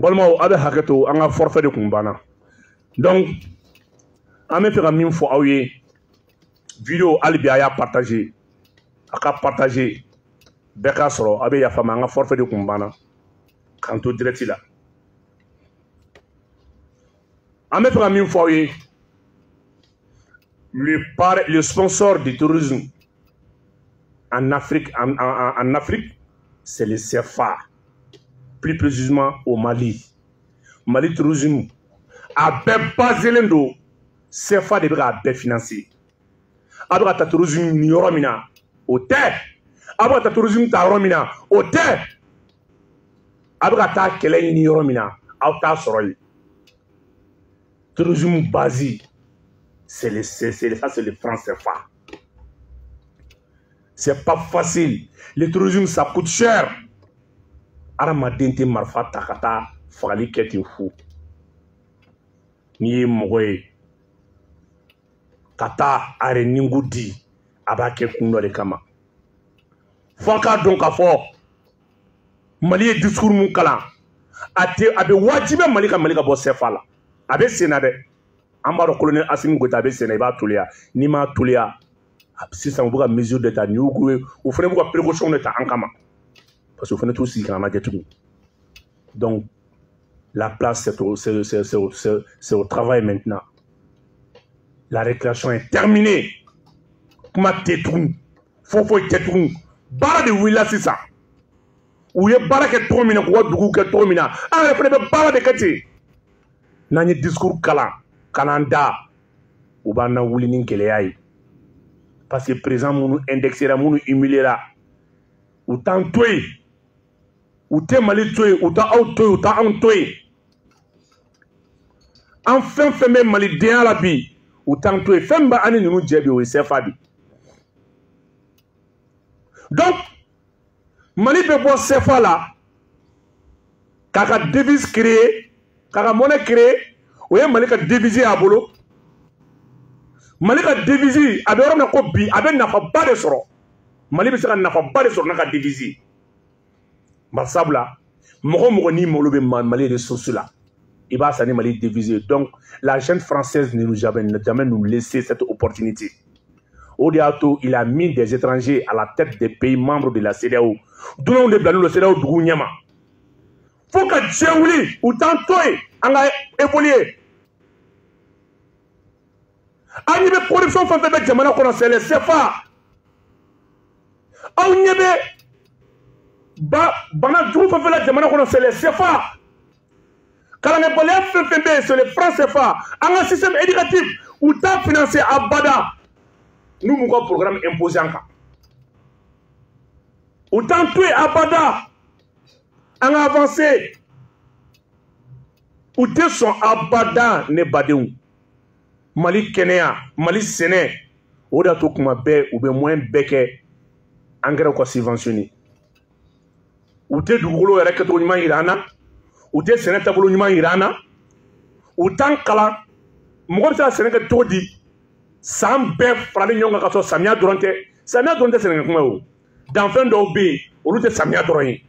Bolma abe haketo anga forfait de kumbana. Donc ame fera min fo awye vidéo alibia ya partager aka partager beka soro abe ya fama anga forfait de kumbana kanto direct là. Ame fera min fo awye le sponsor du tourisme en Afrique, en Afrique, c'est le CFA. Plus précisément au Mali. Mali tourisme a basé l'endo CFA de bra financé. Abra ta tourisme ni yoromina au terre. Abra ta tourisme ta yoromina au terre. Abra ta kele ni yoromina au ta soroy. Tourisme basé. C'est le franc CFA. C'est pas facile. Le tourisme, ça coûte cher. Aramadente marfa takata fagali keti fou. Ni mogoye. Kata are ningu di. Abake kundo le kama. Faka donc a fort. Mali est discours mon kalan. Abe wajibe Mali ka bo CFA la. Abe senade. Ambaro colonel Assimi Goïta abe senade ba tulia. Ni ma tulia. Si ça vous a mesure d'état, vous ferez beaucoup de précautions d'état en Kama. Parce que vous faites tout aussi quand même. Donc, la place, c'est au travail maintenant. La récréation est terminée. Comment t'étournes? Faut t'étournes. Bara de Willa, c'est ça. Ou y a bara qui est trop minant, ou y a trop minant. Ah, il faut que bara de Kati. N'a discours Kala, Kananda, ou Bana Woulinin Keleaï. Parce que présent, nous indexera, nous humiliera. Ou tant tué, ou t'es mal tué, ou t'as auto, ou t'as en tué. Enfin, fait même mal à la vie, ou tant tué, fait m'a année nous djebbi ou c'est fabi. Donc, Mali peut voir ces fois là, kaka devise créée, kaka monnaie créée, ou y'a Mali ka devise à bolo. Mali ka divisi abe yɔrɔ min na ko bi a bɛ nafaba de sɔrɔ Mali bɛ se ka nafaba de sɔrɔ n'a ka divisi bari sabula mɔgɔ o mɔgɔ n'i malo bɛ Mali ressource la i b'a san ni Mali divisi donc la jeune française ne nous avait jamais nous laissé cette opportunité o de y'a to il a mis des étrangers à la tête des pays membres de la CEDEAO dunanw de bila n'o CEDEAO dugu ɲɛma fo ka diɲɛ wuli u t'an to yen an ka évoluer. Aïe, mais corruption fait avec Jamana qu'on a c'est le CFA. Aïe, mais Bana Djou fait avec Jamana qu'on a c'est le CFA. Quand on est bolé, c'est le franc CFA. Un système éducatif où tu as financé à Bada. Nous, nous avons un programme imposé en cas. Où tu as tué à Bada. On a avancé. Où tu es à Bada, ne Badéou. Mali Kenya, Mali Séné, ou da to kuma bɛ ou bɛ moyen bɛɛ kɛ engrais ko subventionné. U tɛ dugukolo yɛrɛ kɛcogo ɲuman yira an na, u tɛ sɛnɛ taabolo ɲuman yira an na, u t'an kalan mɔgɔ bɛ se ka sɛnɛ kɛ cogo di san bɛɛ faralen ɲɔgɔn kan ka sɔrɔ samiya dɔrɔn tɛ sɛnɛkɛ kuma ye o. Danfɛn dɔw bɛ yen olu tɛ samiya dɔrɔn ye.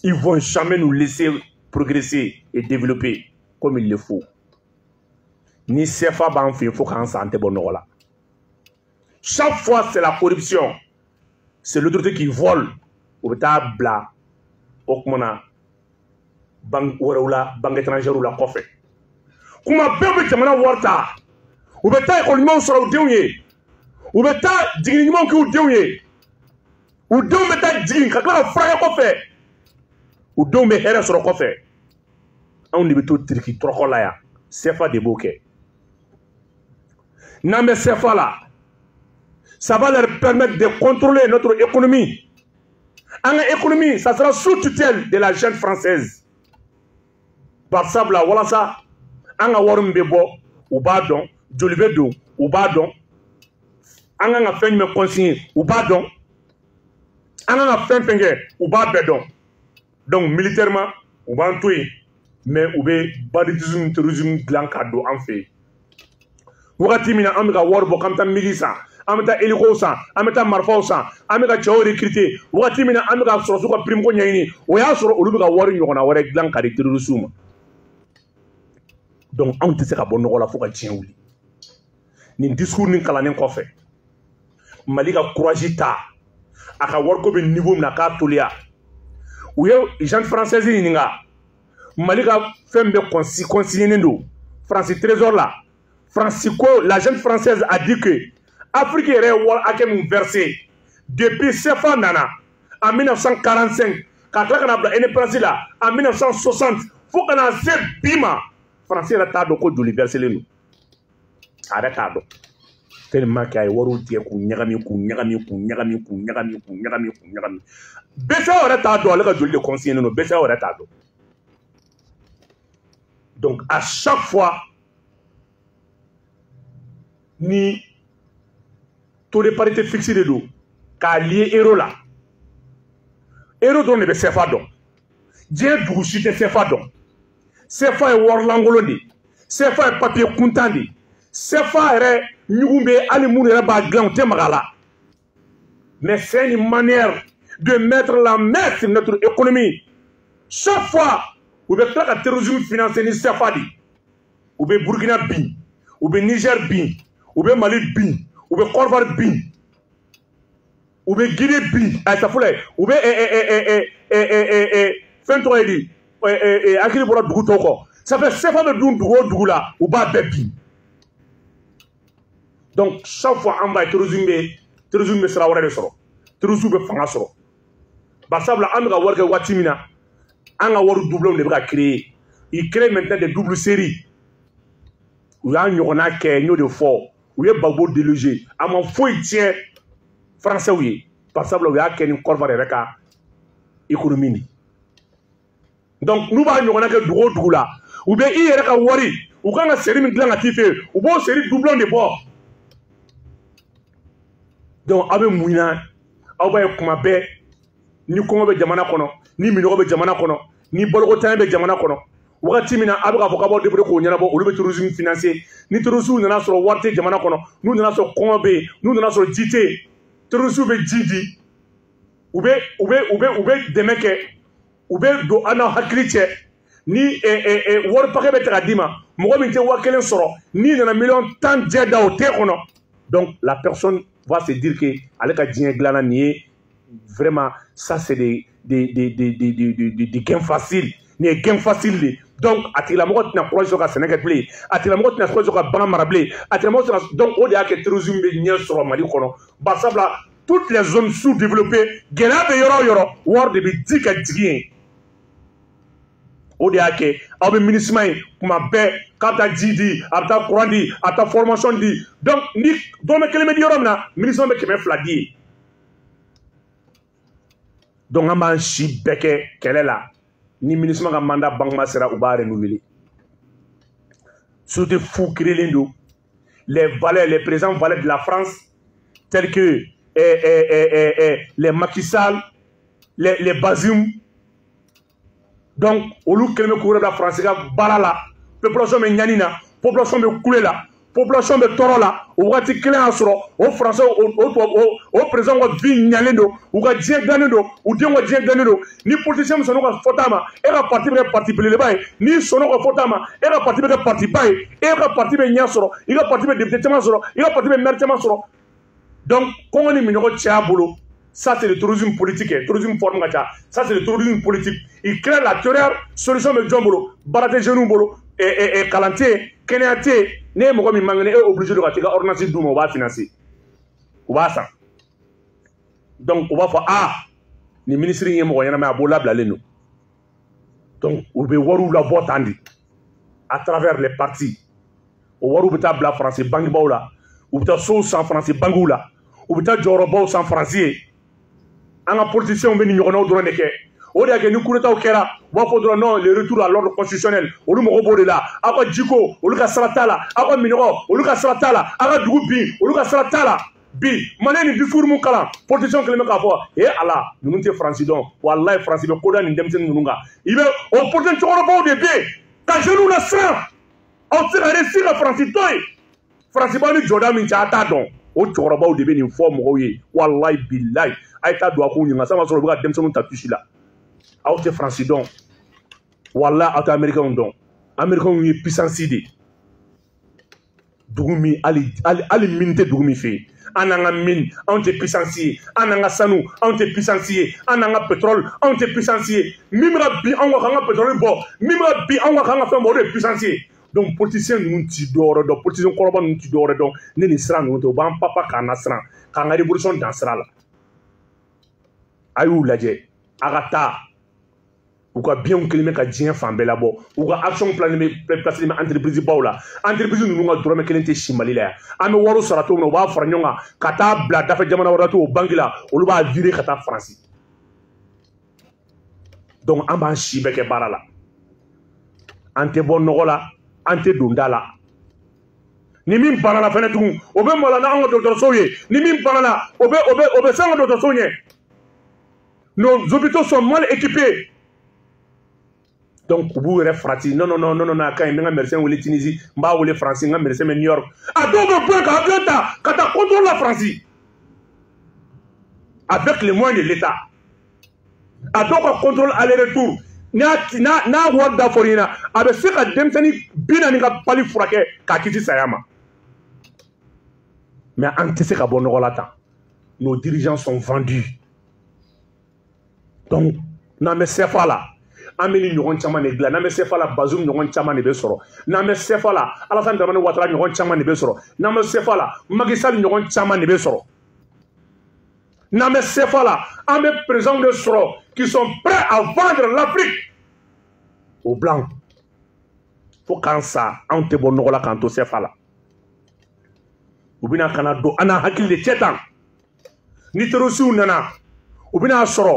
Ils vont jamais nous laisser progresser et développer comme il le faut. Ni CFA b'an fɛ yen fo k'an san tɛ bɔ nɔgɔ la. Chaque fois c'est la corruption, c'est l'autorité qui vole. U bɛ taa bila o kuma na banque wɛrɛw la, banque étrangère la kɔfɛ. Kuma bɛɛ bɛ jamana wari ta. U bɛ taa école ɲumanw sɔrɔ u denw ye. U bɛ taa jigin ɲumanw kɛ u denw ye. U denw bɛ taa jigin ka tila ka furakɛ kɔfɛ. U denw bɛ hɛrɛ sɔrɔ kɔfɛ. Anw de bɛ to tiriki tɔrɔkɔ la yan. CFA de b'o kɛ. N'an bɛ CFA la, ça va leur permettre de contrôler notre économie. En économie, ça sera sous tutelle de la jeune française. Par ça, voilà ça. En warum bebo, ou badon, jolibedo, ou badon. En a fait une consigne, ou badon. En a fait un finger, ou badon. Donc, militairement, ou bantoué. Mais ou be banditisme, terrorisme, glan cadeau en fait. Wakati mina amika warbo kamta migisa. an bɛ taa hélico san an bɛ taa marifaw san an bɛ ka cɛw recruter wagati min na an bɛ ka sɔrɔsiw ka prime ko ɲɛɲini o y'a sɔrɔ olu bɛ ka wari ɲɔgɔnna wɛrɛ dilan ka di terroristes ma donc anw tɛ se ka bɔ nɔgɔ la fo ka diɲɛ wuli nin discours nin kalannen kɔfɛ Mali ka courage ta a ka wariko bɛ niveau min na k'a toliya u ye agence française ɲininka Mali ka fɛn bɛɛ consigné don France Trésor là Francisco l'agence française a dit que Afrique yɛrɛ ye wari hakɛ min versé depuis CFA nana en 1945 ka tila ka na bila indépendance la en 1960 fo ka na se bi ma France yɛrɛ t'a dɔn ko joli verselen don a yɛrɛ t'a dɔn tellement que a ye wariw tigɛ k'u ɲagami BCEAO yɛrɛ t'a dɔn ale ka joli de consigné don BCEAO yɛrɛ t'a dɔn donc à chaque fois ni taux de parité fixé de don k'a lié euro la euro dɔrɔn de bɛ CFA dɔn diɲɛ dugu si tɛ CFA dɔn CFA ye warilankolon de ye CFA ye papier kuntan de ye CFA yɛrɛ ɲugun bɛ hali minnu yɛrɛ b'a dilan u tɛ maga a la mais c'est une manière de mettre la main sur notre économie chaque fois u bɛ tila ka terrorisme financer ni CFA de u bɛ Burkina bin u bɛ Niger bin u bɛ Mali bin u bɛ Côte d'Ivoire bin u bɛ Guinée bin ayisafula ye u bɛ fɛn tɔgɔ ye di hakili bɔra dugu tɔw kɔ ça fait CFA bɛ dun dugu o dugu la u b'a bɛɛ bin donc chaque fois an b'a ye terrorisme bɛ sira wɛrɛ de sɔrɔ terrorisme bɛ fanga sɔrɔ barisabula an bɛ ka wari kɛ waati min na an ka wari doublons de bɛ ka créer ils créent maintenant des doubles séries u y'a ɲɔgɔnna kɛ n y'o de fɔ u ye Gbagbo déloger a ma foyi tiɲɛ français ye barisabula u y'a kɛ ni Côte d'Ivoire yɛrɛ ka économie de donc n'u b'a ɲɔgɔnna kɛ dugu o dugu la u bɛ i yɛrɛ ka wari u kan ka série min dilan ka t'i fɛ yen u b'o série doublon de bɔ donc aw bɛ mun na aw b'a ye kuma bɛɛ ni kɔngɔ bɛ jamana kɔnɔ ni minɔgɔ bɛ jamana kɔnɔ ni balokotanya bɛ jamana kɔnɔ wagati min na a bɛ k'a fɔ k'a b'aw débrouiller k'o ɲɛnabɔ olu bɛ terrorisme financer ni terroristes nana sɔrɔ wari tɛ jamana kɔnɔ n'u nana sɔrɔ kɔngɔ bɛ yen n'u nana sɔrɔ ji tɛ yen terroristes bɛ ji di u bɛ dɛmɛ kɛ u bɛ don an n'aw hakili cɛ ni wari paquet bɛ ta ka d'i ma mɔgɔ min tɛ 1000 sɔrɔ n'i nana 10 jɛ da o tɛ kɔnɔ donc la personne va se dire que ale ka diɲɛ dilanna nin ye vraiment ça c'est des gains faciles nin ye gain facile de donc a tigilamɔgɔ tɛna courage sɔrɔ ka sɛnɛ kɛ bilen a tigilamɔgɔ tɛna courage sɔrɔ ka bagan mara bilen a tigilamɔgɔ tɛna donc o de y'a kɛ terrorisme bɛ ɲɛ sɔrɔ Mali kɔnɔ barisabula toutes les zones sous-développées gɛlɛya bɛ yɔrɔ o yɔrɔ wari de bɛ di ka jigin yen o de y'a kɛ aw bɛ MINUSMA ye kuma bɛɛ k'a bɛ taa ji di a bɛ taa courant di a bɛ taa formation di donc ni dɔrɔmɛ 1 bɛ di yɔrɔ min na MINUSMA bɛ 200 di ye donc an b'an si bɛɛ kɛ kɛlɛ la ni MINUSMA ka mandat bankuma sera u b'a renouveler société fu créelen don les présents valets de la France tels que les Macky Sall les Bazoum donc olu kɛlen bɛ k'u yɛrɛ bila France ka baara la population bɛ ɲani na population bɛ kule la population bɛ tɔɔrɔ la o wagati kelen y'a sɔrɔ o français o président ka vie ɲalen don u ka diɲɛ dilannen don u denw ka diɲɛ dilannen don ni politicien min sɔnn'o ka fɔta ma e ka parti bɛ kɛ parti belebeleba ye n'i sɔnn'o ka fɔta ma e ka parti bɛ kɛ parti ba ye e ka parti bɛ ɲɛ sɔrɔ i ka parti bɛ député caman sɔrɔ i ka parti bɛ maire caman sɔrɔ donc kɔngɔ ni minɔgɔ cɛya bolo ça c'est le terrorisme politique terrorisme forme ka ca ça c'est le terrorisme politique il crée la terreur solution bɛ jɔn bolo baara tɛ jeunes bolo kalan tɛ yen kɛnɛya tɛ yen ne ye mɔgɔ min man kɛnɛ e obligé de ka t'i ka ordonnance d'u ma u b'a financer u b'a san donc u b'a fɔ nin ministre in ye mɔgɔ ɲɛnama ye a b'o labilalen don donc u bɛ wariw labɔ tan de à travers les partis o wariw bɛ taa bila faransi bangebaw la u bɛ taa sow san faransi bangew la u bɛ taa jɔyɔrɔbaw san faransi ye an ka politiciens bɛ nin ɲɔgɔnnaw dɔrɔn de kɛ o de y'a kɛ ni coup d'état kɛra u b'a fɔ dɔrɔn non le retour à l'ordre constitutionnel olu mago b'o de la aw ka jiko olu ka sara t'a la aw ka minɔgɔ olu ka sara t'a la aw ka dugu bin olu ka sara t'a la bi Maliyɛn ni discours mun kalan politicien kelen bɛ k'a fɔ Ala ninnu tɛ Faransi dɔn walayi Faransi bɛ koda nin denmisɛnnin ninnu kan i bɛ o politicien cɛkɔrɔbaw de bɛ yen ka jeunes lasiran aw tɛ se ka réussir ka Faransi to yen Faransi b'aw ni jɔda min cɛ a t'a dɔn o cɛkɔrɔbaw de bɛ nin fɔ mɔgɔw ye walayi bilayi a ye taa don a k'u ɲininka san b'a sɔrɔ u bɛ ka denmisɛnninw ta tusi la aw tɛ faransi dɔn walayi aw tɛ américains dɔn américains ye puissance de dugu min hali mine tɛ dugu min fɛ yen an n'an ka mine anw tɛ puissance ye an n'an ka sanu anw tɛ puissance ye an n'an ka pétrole anw tɛ puissance ye min bɛ ka bin anw kan k'an ka pétrole bɔ min bɛ ka bin anw kan k'an ka fɛn bɔ o de ye puissance ye donc politiciens ninnu ti dɔwɛrɛ dɔn politiciens kɔrɔba ninnu ti dɔwɛrɛ dɔn ne nin sira ninnu tɛ u b'an papa k'an nasiran k'an ka révolution dan sira la a y'u lajɛ a ka taa u ka biɲɛw kelen bɛ ka diɲɛ fan bɛɛ labɔ u ka action plan placé bɛ entreprise baw la entreprise ninnu ka dɔrɔmɛ kelen tɛ si Mali la yan an bɛ wariw sara cogo min na u b'a fara ɲɔgɔn kan ka taa bila dafɛ jamana wɛrɛ to o banque la olu b'a virer ka taa Faransi donc an b'an si bɛɛ kɛ baara la an tɛ bɔ nɔgɔ la an tɛ don da la ni min banana fɛnɛ tugun o bɛ maloya n'an ka dɔgɔtɔrɔsow ye ni min banana o bɛ s'an ka dɔgɔtɔrɔsow ɲɛ nos hôpitaux sont mal équipés donc u b'u yɛrɛ farati non a ka ɲi n bɛ n ka médecin wele Tunisie n b'a wele Faransi n ka médecin bɛ New York a dɔw bɛ bɔ ka avion ta ka taa contrôle la Faransi avec les moyens de l'État a dɔw ka contrôle aller-retour n'a wari da fɔra i ɲɛna a bɛ se ka denmisɛnnin 40 ka pali furakɛ k'a kisi saya ma mais an tɛ se ka bɔ nɔgɔ la tan nos dirigeants sont vendus donc n'an bɛ CFA la an bɛ ni ɲɔgɔn caman de dilan n'an bɛ CFA la Bazoum ɲɔgɔn caman de bɛ sɔrɔ n'an bɛ CFA la Alassane Dramane Ouattara ɲɔgɔn caman de bɛ sɔrɔ n'an bɛ CFA la Macky Sall ɲɔgɔn caman de bɛ sɔrɔ n'an bɛ CFA la an bɛ présidents de sɔrɔ qui sont prêts à vendre l'Afrique aux blancs fo k'an sa anw tɛ bɔ nɔgɔ la k'an to CFA la u bɛna ka na don an n'an hakili de cɛ tan ni terrorisiw nana u bɛna sɔrɔ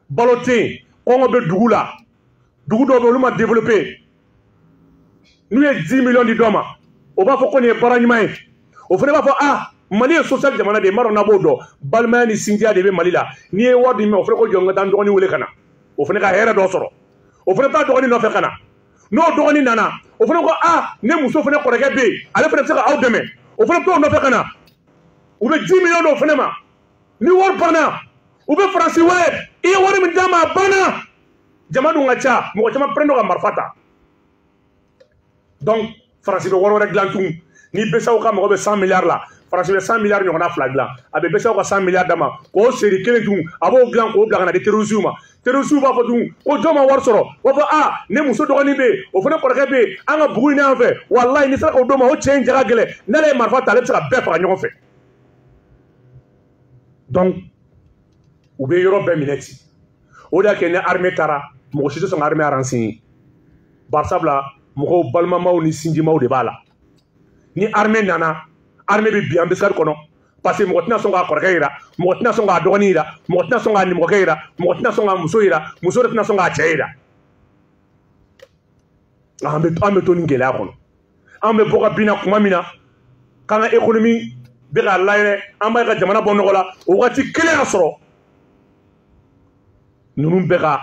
balo tɛ yen kɔngɔ bɛ dugu la dugu dɔw bɛ olu ma développé n'u ye 10 millions di dɔ ma o b'a fɔ ko nin ye baara ɲuman ye o fana b'a fɔ ah Mali ye social jamana de ye n b'a dɔn n'a b'o dɔn balimaya ni sinjiya de bɛ Mali la n'i ye wari di min ma o fana ko jɔ n ka taa n dɔgɔnin wele ka na o fana ka hɛrɛ dɔ sɔrɔ o fana bɛ taa dɔgɔnin nɔfɛ ka na n'o dɔgɔnin nana o fana ko ah ne muso fana kɔrɔkɛ bɛ yen ale fana bɛ se ka aw dɛmɛ o fana bɛ t'o nɔfɛ ka na u bɛ 10 millions dɔw fana ma ni wari banna u bɛ Faransi wele i ye wari min d'a ma a banna jama dun ka ca mɔgɔ caman pɛrɛn ka marifa ta donc Faransi bɛ wari wɛrɛ dilan tugun ni BCEAO ka mɔgɔ bɛ 100 milliards la Faransi bɛ 100 milliards ɲɔgɔnna fila dilan a bɛ BCEAO ka 100 milliards d'a ma k'o seri kelen tugun a b'o dilan k'o bila ka na di terrorisiw ma terrorisiw b'a fɔ tugun ko jɔn ma wari sɔrɔ o b'a fɔ ah ne muso dɔgɔnin bɛ yen o fana kɔrɔkɛ bɛ yen an ka bugu ɲini an fɛ walayi ni sera k'o d'o ma o cɛ in jaga gɛlɛn n'ale ye marifa ta ale bɛ se ka bɛɛ faga ɲɔgɔn fɛ donc u bɛ yɔrɔ bɛɛ minɛ ten o de y'a kɛ ni armée taara mɔgɔ si tɛ sɔn ka armée renseigner barisabula mɔgɔw balimamaw ni sinjimaw de b'a la ni armée nana armée bɛ bin ambassade kɔnɔ parce que mɔgɔ tɛna sɔn k'a kɔrɔkɛ yira mɔgɔ tɛna sɔn k'a dɔgɔnin yira mɔgɔ tɛna sɔn k'a nimɔgɔkɛ yira mɔgɔ tɛna sɔn k'a muso yira muso de tɛna sɔn k'a cɛ yira an bɛ to nin gɛlɛya kɔnɔ an bɛ bɔ ka bin na kuma min na k'an ka économie bɛ ka layɛlɛ an b'a ye ka jamana bɔ nɔgɔ la o waati kelen y'a sɔrɔ ninnu bɛ ka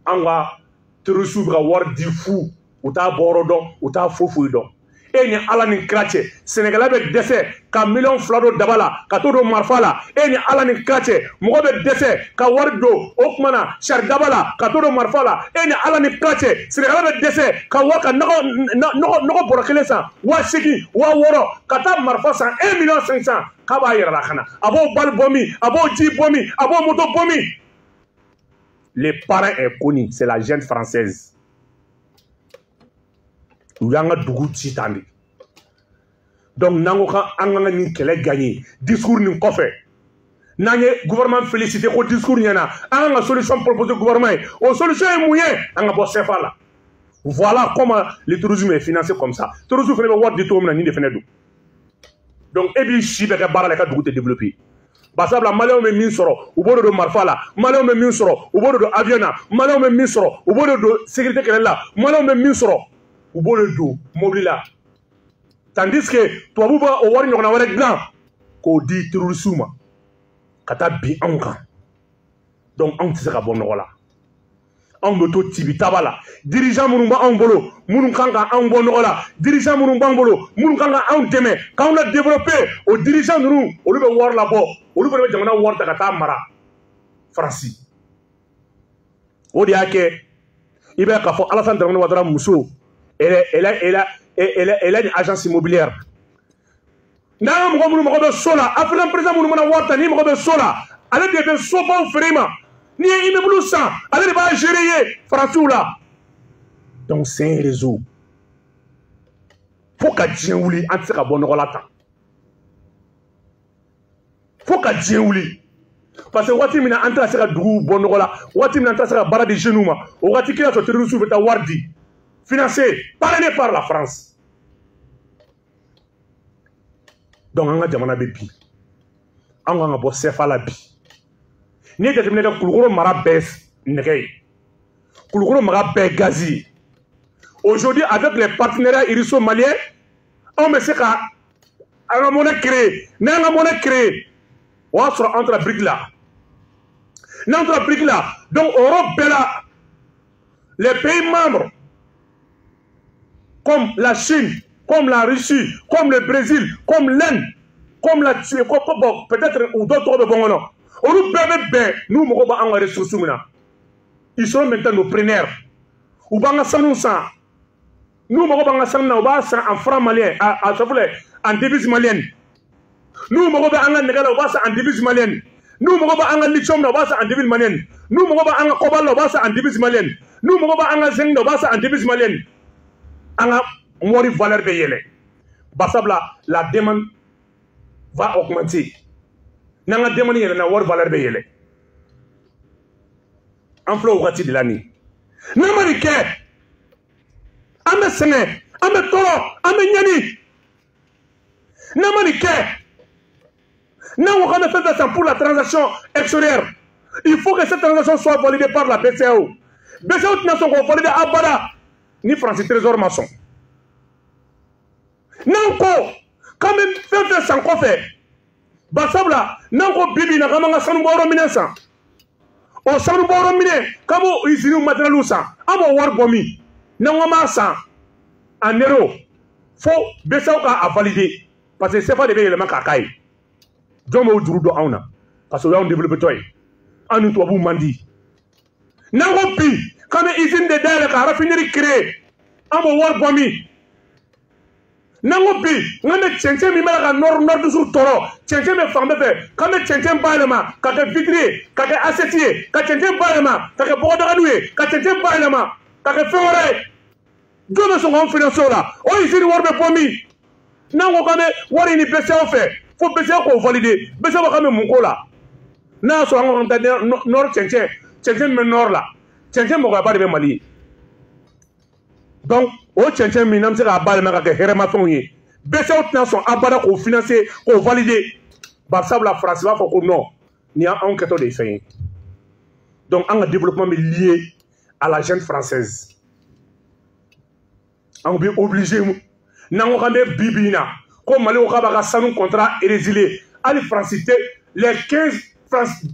an ka terrorisiw bɛ ka wari di fu u t'a bɔyɔrɔ dɔn u t'a foyi dɔn e ni ala ni kira cɛ sɛnɛkɛla bɛ dɛsɛ ka miliyɔn 2 don daba la ka t'o don marifa la e ni ala ni kira cɛ mɔgɔ bɛ dɛsɛ ka wari don o tuma na sari daba la ka t'o don marifa la e ni ala ni kira cɛ sɛnɛkɛla bɛ dɛsɛ ka wari ka nɔgɔ bɔrɔ kelen san 8,000 6,000 ka taa marifa san 1,500,000 k'a b'a yɛrɛ la ka na a b'o bali bɔ min a b'o ji bɔ min a b'o moto bɔ min le parrain est connu c'est la jeune française u y'an ka dugu ci tan de donc n'an ko k'an ka nin kɛlɛ gagner discours nin kɔfɛ n'an ye gouvernement félicité ko discours ɲɛna an ka solution proposer gouvernement ye o solution ye mun ye an ka bɔ CFA la voilà comment le tourisme est financé comme ça tourisme fana bɛ wari di cogo min na nin de fana don donc e b'i si bɛɛ kɛ baara la i ka dugu tɛ développer basabula maliyɛnw bɛ min sɔrɔ u b'o de don marifa la maliyɛnw bɛ min sɔrɔ u b'o de don avion na maliyɛnw bɛ min sɔrɔ u b'o de don sécurité kɛlɛli la maliyɛnw bɛ min sɔrɔ u b'o de don mobili la tandis que tubabuw bɛ o wari ɲɔgɔnna wɛrɛ dilan k'o di terrorisiw ma ka taa bin anw kan donc anw tɛ se ka bɔ nɔgɔ la anw bɛ to tibitaba la dirigeant minnu b'anw bolo minnu kan ka anw bɔ nɔgɔ la dirigeant minnu b'anw bolo minnu kan ka anw dɛmɛ k'anw la développer o dirigeant ninnu olu bɛ wari labɔ olu fana bɛ jamana wari ta ka taa mara Faransi o de y'a kɛ i bɛ k'a fɔ Alassane Dramane Ouattara muso elle a une agence immobilière n'a ka mɔgɔ minnu mago bɛ so la Africain président minnu mana wari ta n'i mago bɛ so la ale de bɛ sobaw feere i ma n'i ye immeuble san ale de b'a gérer ye Faransiw la donc c'est un réseau fo ka diɲɛ wuli an tɛ se ka bɔ nɔgɔ la tan fo ka diɲɛ wuli parce que waati min na an tɛna se ka duguw bɔ nɔgɔ la waati min na an tɛna se ka baara di jeunes ma o waati kelen sɔrɔ terroristes bɛ taa wari di financé parrainé par la France donc an ka jamana bɛ bi an kan ka bɔ CFA la bi n'i ye jateminɛ kɛ Kulukoro mara bɛɛ nɛgɛ ye Kulukoro mara bɛɛ gaz ye aujourd'hui avec les partenariats iriso-maliens on bɛ se ka an ka monnaie créer n'an ka monnaie créer o y'a sɔrɔ an tora brique la n'an tora brique la donc o yɔrɔ bɛɛ la les pays membres comme la Chine comme la Russie comme le Brésil comme l'Inde comme la bon peut-être ou d'autres bɛ bɔ n kɔnɔ olu bɛɛ bɛ bɛn n'u mago b'an ka ressources min na ils sont maintenant nos preneurs u b'an ka sanu san n'u mago b'an ka sanu na u b'a san en franc malien en devise malienne n'u mago bɛ an ka nɛgɛ la u b'a san en devise malienne n'u mago bɛ an ka lithium na u b'a san en devise malienne n'u mago bɛ an ka cobalt la u b'a san en devise malienne n'u mago bɛ an ka zinc na u b'a san en devise malienne an ka mɔri valeur bɛ yɛlɛ barisabula la demande va augmenter n'an ka demande yɛlɛnna wari valeur bɛ yɛlɛ an filɛ o wagati de la nin n'an ma nin kɛ an bɛ sɛgɛn an bɛ tɔɔrɔ an bɛ ɲani n'an ma nin kɛ n'an ko k'an bɛ fɛn fɛn san pour la transaction extérieure il faut que cette transaction soit validée par la BCEAO BCEAO tɛna sɔn k'o valider abada ni Faransi trésor ma sɔn n'an ko k'an bɛ fɛn fɛn san kɔfɛ barisabula n'an ko bi bi in na k'an b'an ka sanubɔyɔrɔ minɛn san o sanubɔyɔrɔ minɛn k'an b'o usines matériels san an b'o wari bɔ min n'an ko an b'a san en euro fo BCEAO k'a valider parce que CFA de bɛ yɛlɛma k'a k'a ye jɔn b'o juru don anw na parce que o y'anw développé tɔ ye an ni tubabuw man di n'an ko bi k'an bɛ usine de dayɛlɛ ka raffinerie créer an b'o wari bɔ min n'an ko bi n'an bɛ cɛncɛn min bɛ ka nord sur tɔɔrɔ cɛncɛn bɛ fan bɛɛ fɛ k'an bɛ cɛncɛn bayɛlɛma ka kɛ vitre ye ka kɛ assiette ye ka cɛncɛn bayɛlɛma ka kɛ bɔgɔdagadiw ye ka cɛncɛn bayɛlɛma ka kɛ fɛn wɛrɛ ye jɔn bɛ sɔn k'anw financer o la o usine wari bɛ bɔ min n'an ko k'an bɛ wari ɲini BCEAO fɛ fo BCEAO k'o valider BCEAO k'an bɛ mun k'o la n'a y'a sɔrɔ an ko k'an taa nord cɛncɛn min bɛ nord la cɛncɛn mɔgɔyaba de bɛ Mali ye donc o cɛncɛn min n'an bɛ se k'a bayɛlɛma ka kɛ hɛrɛmafɛnw ye BCEAO tɛna sɔn abada k'o financer k'o valider barisabula Faransi b'a fɔ ko non nin y'anw kɛtɔ de ye fɛn ye donc an ka développement bɛ lié à la jeune française an bɛ obligé n'an ko k'an bɛ bi bi in na ko Mali ko k'a b'a ka sanu contrat résilié hali Faransi tɛ les 15 francs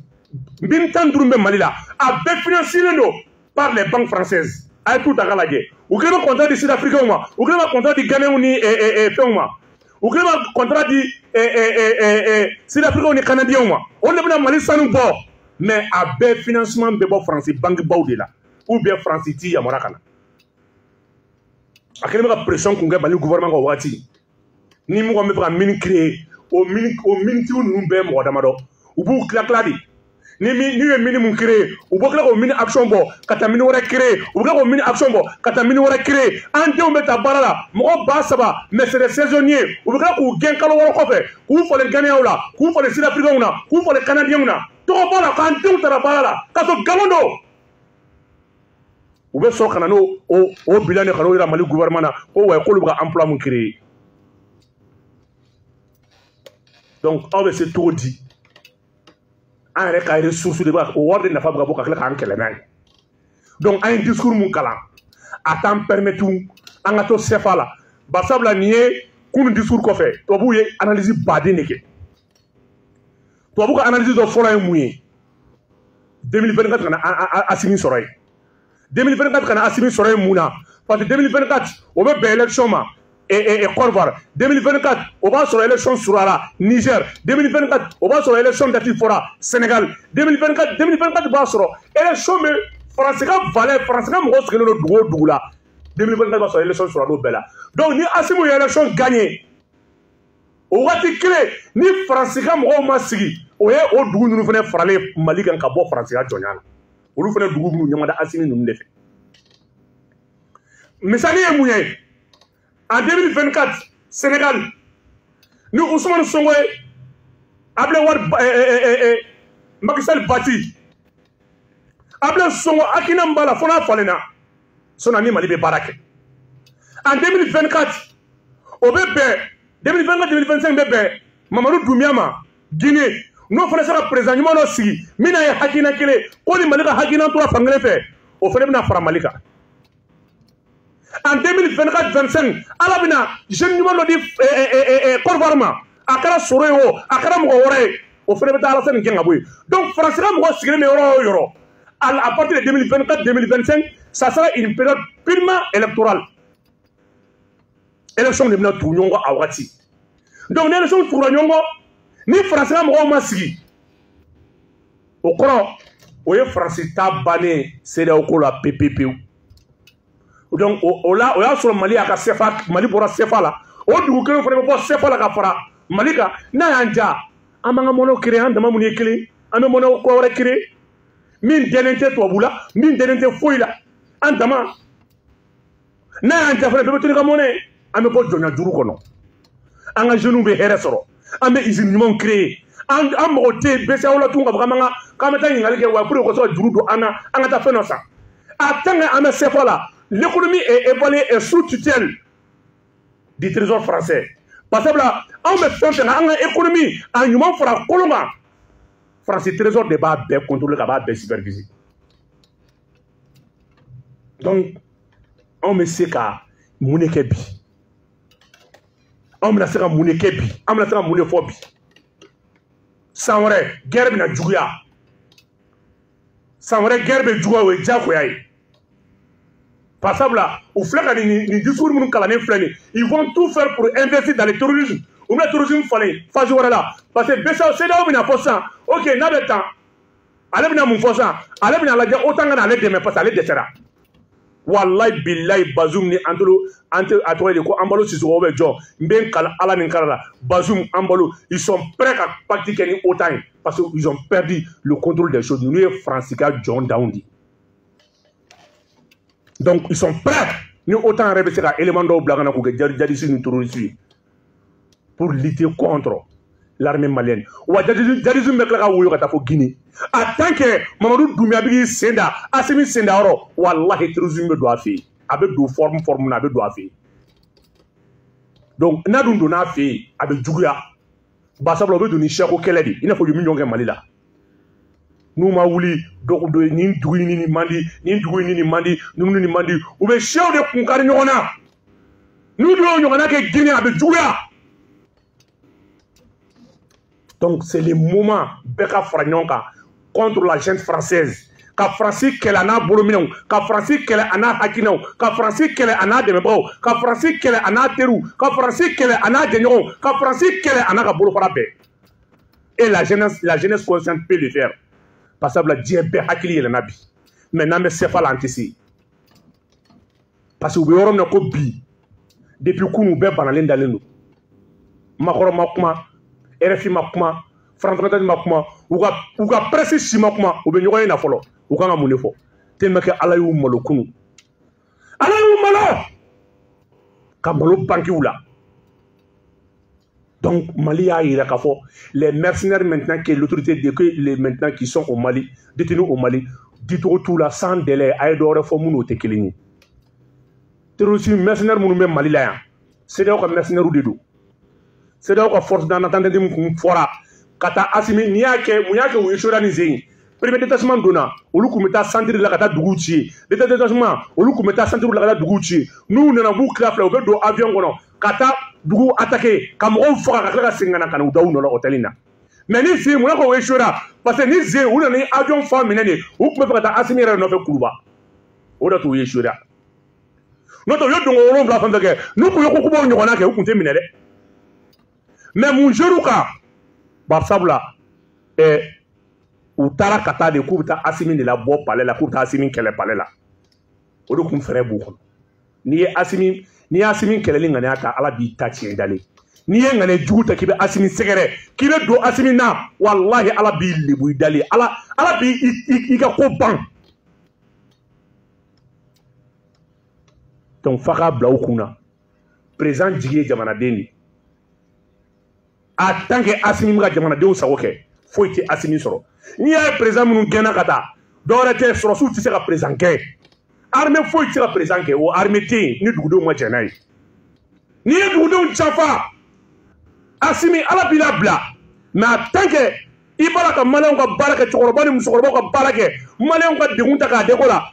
bin tan duuru bɛ Mali la a bɛɛ financé don par les banques françaises a ye tout ta k'a lajɛ u kɛlen bɛ contrat di sud-africains ma u kɛlen bɛ contrat di Ghanéens ni fɛnw ma u kɛlen bɛ contrat di sud-africains ni canadiens ma o de bɛna Mali sanu bɔ mais a bɛɛ financement bɛ bɔ Faransi banquibaw de la ou bien Faransi t'i yamaruya ka na a kɛlen bɛ ka pression kun kɛ Mali gouvernement kan o waati ni mɔgɔ min bɛ fɛ ka mine créer o minitigiw ninnu bɛɛ mɔgɔ damadɔ u b'u tila tila de ni ye mini mun créer u bɛ tila k'o mini action bɔ ka taa mini wɛrɛ créer u bɛ tila k'o mini action bɔ ka taa mini wɛrɛ créer an denw bɛ taa baara la mɔgɔ 3,000 mais c'est des saisonniers u bɛ tila k'u gɛn kalo wɔɔrɔ kɔfɛ k'u falen Ghanéens la k'u falen sud-africains na k'u falen canadiens na tɔgɔ b'a la k'an denw taara baara la k'a sɔrɔ nkalon don u bɛ sɔrɔ ka na n'o bilan de ka n'o yira Mali gouvernement na ko wa k'olu bɛ ka emploi mun créer donc aw bɛ se cogo di an yɛrɛ ka ressource de b'a o wari de nafa bɛ ka bɔ ka tila k'an kɛlɛ n'a ye donc an ye discours mun kalan a t'an permettre an ka to CFA la barisabula nin ye kunun discours kɔfɛ tubabuw ye analyse baden de kɛ tubabuw ka analyse dɔ fɔlɔ ye mun ye 2024 kana Assimi sɔrɔ yen 2024 kana Assimi sɔrɔ ye mun na parce que 2024 o bɛ bɛn élection ma Côte d'Ivoire 2024 o b'a sɔrɔ élection surala Niger 2024 o b'a sɔrɔ élection date fɔra Sénégal 2024 b'a sɔrɔ élection bɛ Faransi ka valet Faransi ka mɔgɔw sigilen don dugu o dugu la 2024 b'a sɔrɔ élection sɔrɔ n'o bɛɛ la donc ni Assimi ye élection gagné o waati kelen ni Faransi ka mɔgɔw ma sigi o ye o dugu ninnu fana faralen Mali kan ka bɔ Faransi ka jɔnya la olu fana dugu ninnu ɲamada Assimi ninnu de fɛ misali ye mun ye en 2024 Sénégal ni Ousmane Sonko ye Ablaye Wade Macky Sall bati Ablaye Sonko hakilina min b'a la fo n'a falenna sinon ni Mali bɛ baara kɛ en 2024 o bɛ bɛn 2024-2025 bɛ bɛn Mamadou Doumbia ma Guinée n'o fana sera président ɲuman dɔ sigi min n'a ye hakilina kelen ko ni Mali ka hakilina tora fan kelen fɛ o fana bɛna fara Mali kan en 2024-25 ala bɛna jeune ɲuman dɔ di Côte d'Ivoire ma a kɛra Soro ye o a kɛra mɔgɔ wɛrɛ ye o fana bɛ taa Alassane gɛn ka bɔ yen donc Faransi ka mɔgɔ sigilen bɛ yɔrɔ o yɔrɔ à partir de 2024-2025 ça sera une période purement électorale élection de bɛna tugu ɲɔgɔn kɔ a waati donc ni élection tugura ɲɔgɔn kɔ ni Faransi ka mɔgɔw ma sigi o kɔrɔ o ye Faransi ta bannen CEDEAO ko la pewu donc o la o y'a sɔrɔ Mali y'a ka CFA Mali bɔra CFA la o dugu kelen fana bɛ bɔ CFA la ka fara Mali kan n'a y'an ja an b'an ka mɔnɛw créer an dama mun ye kelen an bɛ mɔnɛw kura wɛrɛ créer min dɛnnen tɛ tubabu la min dɛnnen tɛ foyi la an dama n'a y'an ja fana bɛɛ bɛ to ni ka mɔnɛ ye an bɛ bɔ jɔnya juru kɔnɔ an ka jeunes bɛ hɛrɛ sɔrɔ an bɛ usine ɲumanw créer an mɔgɔ tɛ yen BCEAO la tun ka fɔ k'an bɛ taa ɲininkali kɛ wa pour que o ka se ka juru don an na an ka taa fɛn dɔ san en tant que an bɛ CFA la l'économie est évaluée et sous tutelle du trésor français parce que là anw bɛ fɛn fɛn an ka économie a ɲuman fara kolon kan Faransi trésor de b'a bɛɛ contrôler ka b'a bɛɛ superviser donc anw bɛ se ka mun de kɛ bi anw bɛna se ka mun de kɛ bi an bɛna se ka mun de fɔ bi san wɛrɛ guerre bɛna juguya san wɛrɛ guerre bɛ juguya o ye diyagoya ye par exemple u filɛ ka nin discours minnu kalannen filɛ nin ils vont tout faire pour investir dans le terrorisme u bɛna terrorisme falen phase wɛrɛ la parce que BCEAO CEDEAO bɛna fɔ sisan ok n'a bɛ tan ale bɛna mun fɔ sisan ale bɛna lajɛ OTAN ka na ale dɛmɛ parce que ale dɛsɛra wallahi billahi Bazoum ni an tɛ a tɔgɔ de ko Embalo Sissoko bɛ jɔ n bɛ n kala ala ni kala la Bazoum Embalo ils sont prêts ka pacte kɛ ni OTAN ye parce que ils ont perdu le contrôle des choses ninnu ye Faransi ka jɔn danw de donc ils sont prêts ni OTAN yɛrɛ bɛ se ka élément dɔw bila ka na k'u kɛ djihadistes ni terroristes ye pour lutter contre l'armée malienne wa djihadisme bɛ tila ka woyo ka taa fo Guinée en tant que Mamadou Doumbia b'i sen da Assimi sen da yɔrɔ wallahi terrorisme bɛ don a fɛ yen a bɛ don forme na a bɛ don a fɛ yen donc n'a dun donna a fɛ yen a bɛ juguya basabula o bɛ don ni sɛko kɛlɛ de i n'a fɔ u ye min ɲɔgɔn kɛ Mali la n'u ma wuli nin dugu in ni man di nin dugu in ni man di ninnu ni man di u bɛ sɛw de kun kari ɲɔgɔn na n'u dun y'o ɲɔgɔnna kɛ Guinée a bɛ juguya donc c'est le moment bɛɛ ka fara ɲɔgɔn kan contre la jeune française ka Faransi kɛlɛ a n'a bolominɛw ka Faransi kɛlɛ a n'a hakilinaw ka Faransi kɛlɛ a n'a dɛmɛbagaw ka Faransi kɛlɛ a n'a teriw ka Faransi kɛlɛ a n'a jɛɲɔgɔnw ka Faransi kɛlɛ a n'a ka bolofara bɛɛ et la jeunesse consciente peut le faire parce que diɲɛ bɛɛ hakili yɛlɛnna bi mais n'an bɛ CFA la an tɛ se parce que u bɛ yɔrɔ min na ko bi depuis kunu bɛɛ banalen dalen don Makɔrɔ ma kuma RFI ma kuma France 24 ma kuma u ka presse si ma kuma u bɛ ɲɔgɔn ye na fɔlɔ u kan ka mun de fɔ tellement que ala y'u malo kunu ala y'u malo ka malo bankiw la donc Mali y'a yira k'a fɔ les mercenaires maintenant que l'autorité de que les maintenant qui sont au Mali détenus au Mali dicogo t'u la sans délai a ye dɔ wɛrɛ fɔ minnu tɛ kelen ye terroriste mercenaires minnu bɛ Mali la yan CEDEAO ka mercenaires de don CEDEAO ka force d'entente min kun fɔra ka taa Assimi n'i y'a kɛ mun y'a kɛ u ye Soda ni Zen premier détachement donna olu kun bɛ taa centre la ka taa duguw ci ye deuxième détachement olu kun bɛ taa centre la ka taa duguw ci ye n'u nana b'u tila fila u bɛ don avion kɔnɔ ka taa dugu attaquer ka mɔgɔw faga ka tila ka segin ka na ka na u da u nɔ la hôtel in na mais ni Zen mun y'a kɛ o ye Soda parce que ni Zen u nana ni avion fa minɛ de u kun bɛ fɛ ka taa Assimi yɛrɛ nɔfɛ Kuluba o da t'u ye suda n'o tɛ u ye dongo 7 fɛn fɛn kɛ n'u kun ye ko kubaw ɲɔgɔnna kɛ u kun tɛ minɛ dɛ mais mun jɛr'u kan bari sabula u taara ka taa de k'u bɛ taa Asimi de la bɔ palais la k'u bɛ taa Asimi kɛlɛ palais la o de kun fɛrɛ b'u kɔnɔ n'i ye Asimi kɛlɛli ŋaniya ta Ala b'i ta tiɲɛ dalen n'i ye ŋaniya jugu ta k'i bɛ Asimi sɛgɛrɛ k'i bɛ don Asimi na walahi Ala b'i lebu i dalen Ala b'i ka ko ban donc f'a k'a bila u kun na président jigi ye jamanaden de en tant que Asimi bɛ ka jamanadenw sago kɛ foyi tɛ Asimi sɔrɔ n'i y'a ye président minnu gɛnna ka taa dɔwɛrɛ tɛ sɔrɔsiw tɛ se ka président kɛ armée foyi tɛ se ka président kɛ o armée tɛ yen ni dugudenw ma jɛn n'a ye n'i ye dugudenw janfa Asimi Ala b'i labila mais en tant que i b'a la ka maliyɛnw ka baara kɛ cɛkɔrɔba ni musokɔrɔbaw ka baara kɛ maliyɛnw ka degun ta k'a deko la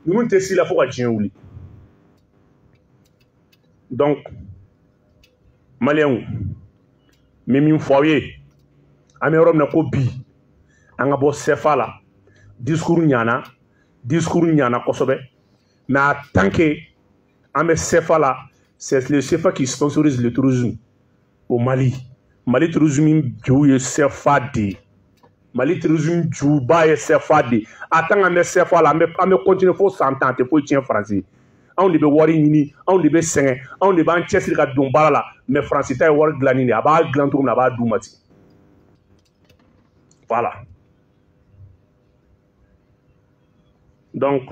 ninnu tɛ si la fo ka diɲɛ wuli donc maliyɛnw n bɛ min fɔ aw ye an bɛ yɔrɔ min na ko bi an ka bɔ CFA la discours ɲana kosɛbɛ mais en tant que an bɛ CFA la c'est le CFA qui sponsorise le tourisme au Mali tourisme ju ye CFA de ye Mali tourisme juba ye CFA de ye a tant an bɛ CFA la an bɛ continuer fo 100 ans a tɛ foyi tiɲɛ Faransi anw de bɛ wari ɲini anw de bɛ sɛgɛn anw de b'an cɛsiri ka don baara la mais Faransi ta ye wari dilanni de a b'a dilan cogo min na a b'a d'u ma ten voilà donc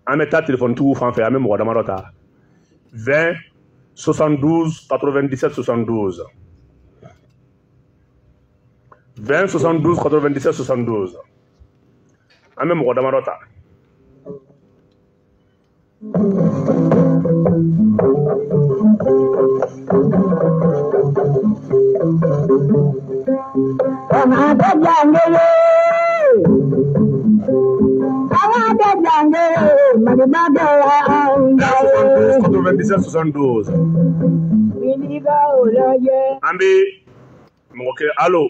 an bɛ taa téléphone-tigiw fan fɛ an bɛ mɔgɔ damadɔ ta 20 72 97 72 20 72 97 72 an bɛ mɔgɔ damadɔ ta an bɛ mɔgɔ kɛ allo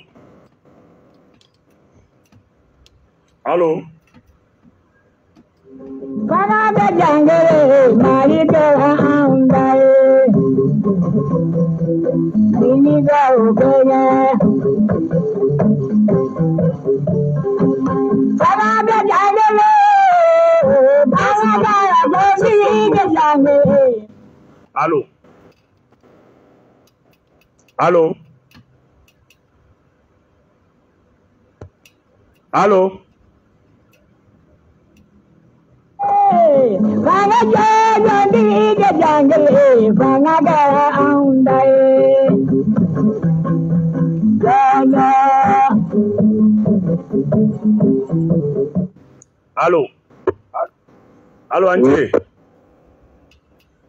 allo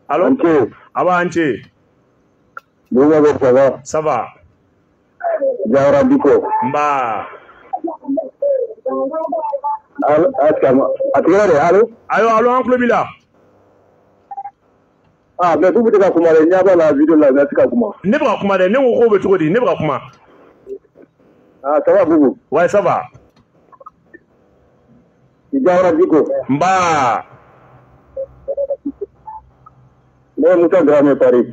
allo Ance Aba Ance ça va Jawara Diko Mba allo an kulo b'i la mais tu bɛ ka kuma dɛ ɲɛ b'a la video la mais tɛ ka kuma ne bɛ ka kuma dɛ ne ko k'o bɛ cogo di ne bɛ ka kuma ça va Boubou ouais ça va Jawara Diko Mba ne Musa Dramé Paris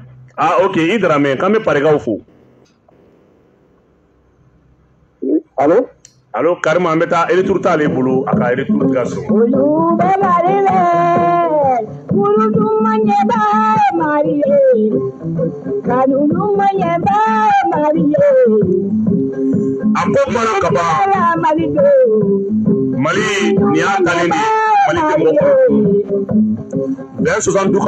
ok i Dramé k'an bɛ parikaw fo allo Karima an bɛ taa retour t'ale bolo a ka retour ka sɔn a ko mana ka ban Mali nin y'a talen de Mali tɛ mɔgɔ kɔnɔ 20 72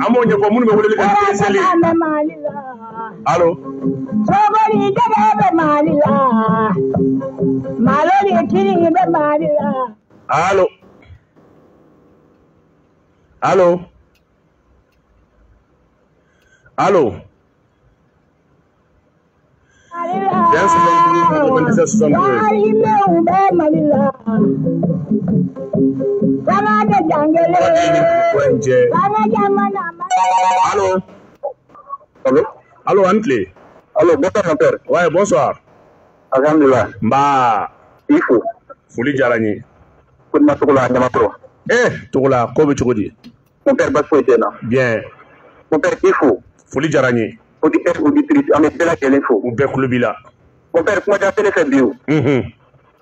an b'o ɲɛfɔ minnu bɛ weleli kɛ PSL allo allo Bien 77 Allô? Allô? Allô, Antle? Allô, bonsoir mon père. Ouais, bonsoir. Alhamdulillah. Mba. Il faut. Foli Jarani. Kodma Togola, Nyamakro. Togola, Kobe Chogodi. Mon père Basso était là. Bien. Mon père, il faut. Foli Jarani. Auditeur, auditrice, on est là qu'elle faut. Ou Bekulubila. Mon père, comment tu as fait bio?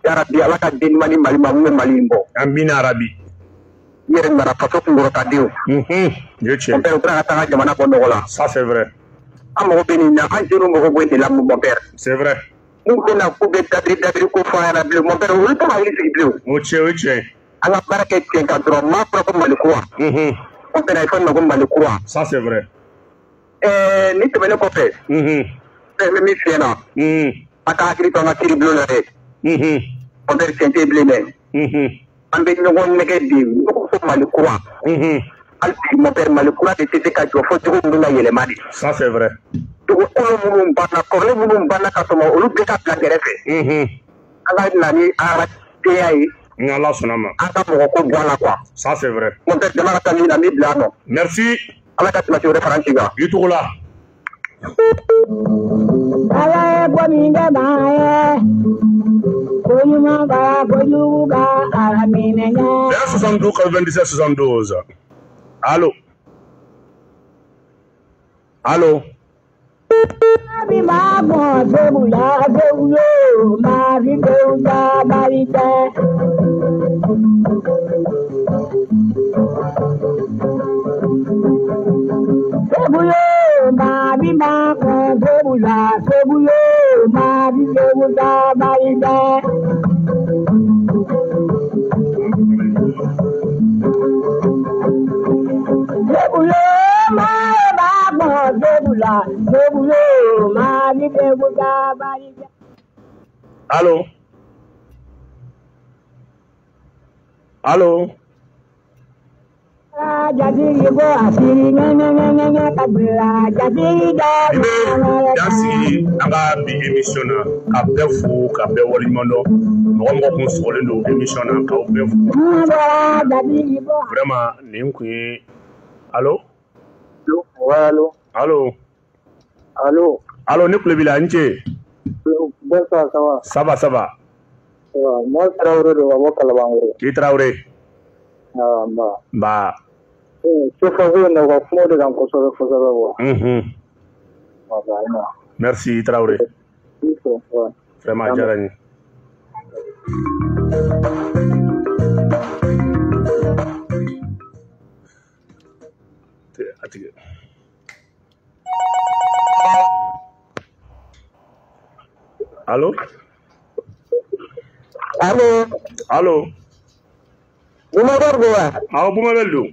Yarabi, Allah ka den mali mali mbo. Ambina Arabi. Yere mara faso kungoro ka dio. Je tiens. Mon père, on prend à jamana ko nogola. Ça c'est vrai. Amo benina, anjero mo ko de la mon père. C'est vrai. Nous on a ko be dadri ko fa na bleu. Mon père, on pas aller sur bleu. O tiens. Allah baraka tien ka dro ma propre mali ko. Mon père, il faut na ko mali ko. Ça c'est vrai. Ni te mene ko fe. Mi fiena. Aka akiri to na kiri bleu na re. On père senté bleu ne. An bɛ ɲɔgɔn nɛgɛ de ɲɔgɔn fɔ malikura hali bi mon père malikura de tɛ se ka jɔ fɔ cogo minnu na yɛlɛma de. Ça c'est vrai. dugukolo minnu banna kɔrɔlen minnu banna ka sɔrɔ olu bɛɛ ka bila kɛrɛfɛ. an ka na ni arabeya ye. Ni Ala sɔnna ma. an ka mɔgɔ ko bɔ a la quoi. Ça c'est vrai. mon père jama ka taa min na n bɛ bila nɔ. Merci. Ala ka tɛmɛ wɛrɛ fara n si kan. I togo la. Ala ye bɔ min kɛ baa ye. Bien 72 97 72. Allô? Allô? Allô? Allô? Dansi aga bi émission na ka bɛɛ fo ka bɛɛ waleɲuman dɔn mɔgɔ mɔgɔ kun sɔgɔlen don émission na k'aw bɛɛ fo vraiment nin kun ye allo Allô? allo Allô? allo ne tulo b'i la n ce Bonsoir, ça va? ça va ça va Moi, Traoré de Wabo Kalabangoro. i Traoré Bah. nba merci Traoré vraiment diyara n ye Allô? Allô? Allô? Buma Gorgoa? Aw Buma Beldu?